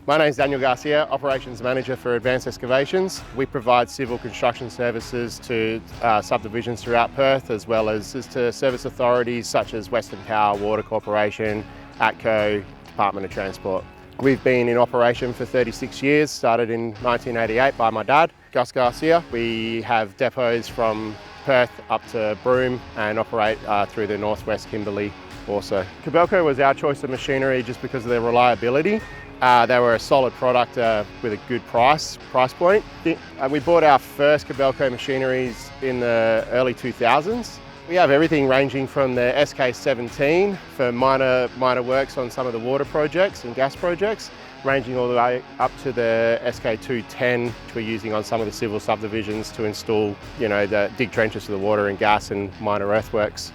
My name is Daniel Garcia, Operations Manager for Advanced Excavations. We provide civil construction services to subdivisions throughout Perth, as well as to service authorities such as Western Power, Water Corporation, ATCO, Department of Transport. We've been in operation for 36 years, started in 1988 by my dad, Gus Garcia. We have depots from Perth up to Broome and operate through the northwest Kimberley also. Kobelco was our choice of machinery just because of their reliability. They were a solid product with a good price point. We bought our first Kobelco machineries in the early 2000s. We have everything ranging from the SK17 for minor works on some of the water projects and gas projects, ranging all the way up to the SK210, which we're using on some of the civil subdivisions to install, the dig trenches for the water and gas and minor earthworks.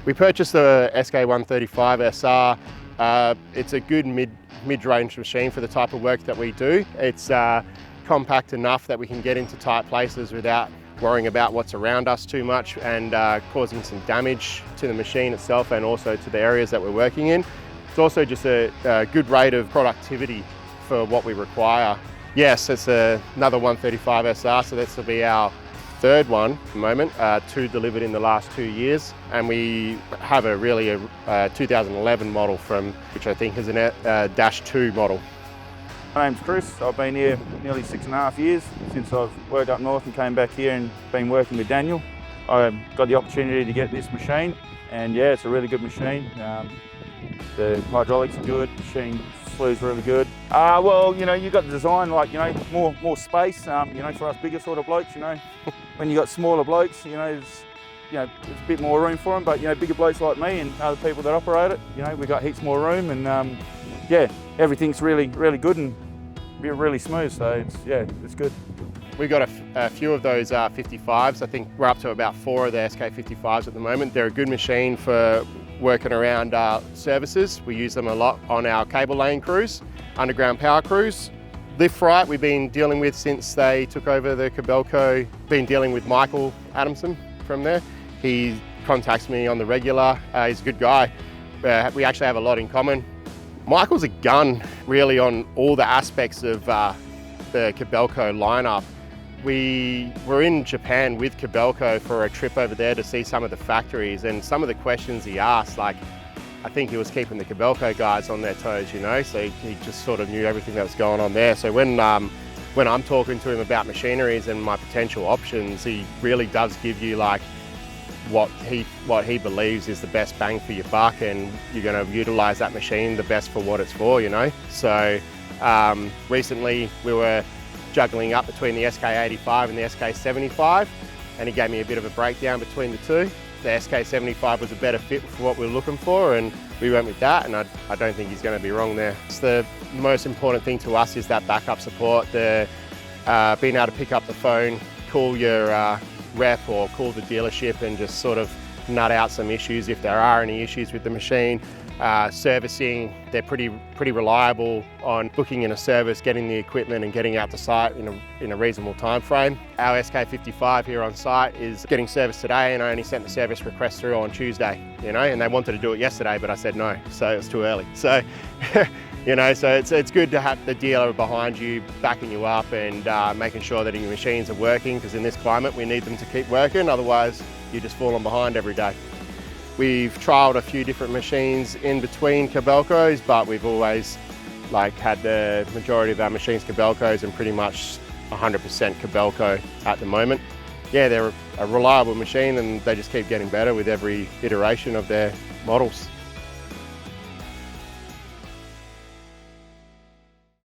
We purchased the SK135 SR. It's a good mid-range machine for the type of work that we do. It's compact enough that we can get into tight places without worrying about what's around us too much and causing some damage to the machine itself and also to the areas that we're working in. It's also just a good rate of productivity for what we require. Yes, it's another 135 SR, so this will be our third one at the moment, two delivered in the last 2 years, and we have a 2011 model which I think is a -2 model. My name's Chris. I've been here nearly 6.5 years since I've worked up north and came back here and been working with Daniel. I got the opportunity to get this machine, and yeah, it's a really good machine. The hydraulics are good, machine flue's really good. Well, you got the design, like, more space, for us bigger sort of blokes, when you got smaller blokes, there's a bit more room for them, but bigger blokes like me and other people that operate it, we got heaps more room, and yeah, everything's really good and really smooth, so it's good. We've got a few of those 55s. I think we're up to about 4 of the SK55s at the moment. They're a good machine for working around services. We use them a lot on our cable laying crews, underground power crews. Lift right, we've been dealing with since they took over the Kobelco. Been dealing with Michael Adamson from there. He contacts me on the regular. He's a good guy. We actually have a lot in common. Michael's a gun, really, on all the aspects of the Kobelco lineup. We were in Japan with Kobelco for a trip over there to see some of the factories, and some of the questions he asked, I think he was keeping the Kobelco guys on their toes, so he just sort of knew everything that was going on there. So when I'm talking to him about machineries and my potential options, he really does give you what he believes is the best bang for your buck, and you're going to utilise that machine the best for what it's for, So recently we were juggling up between the SK85 and the SK75, and he gave me a bit of a breakdown between the two. The SK75 was a better fit for what we were looking for, and we went with that, and I don't think he's going to be wrong there. The most important thing to us is that backup support, being able to pick up the phone, call your rep or call the dealership and just sort of nut out some issues if there are any issues with the machine. Servicing, they're pretty reliable on booking in a service, getting the equipment and getting out to site in a reasonable time frame. Our SK55 here on site is getting serviced today, and I only sent the service request through on Tuesday, and they wanted to do it yesterday, but I said no, so it's too early. So, so it's good to have the dealer behind you, backing you up and making sure that your machines are working, because in this climate we need them to keep working, otherwise you're just falling behind every day. We've trialled a few different machines in between Kobelcos, but we've always had the majority of our machines Kobelcos and pretty much 100% Kobelco at the moment. Yeah, they're a reliable machine and they just keep getting better with every iteration of their models.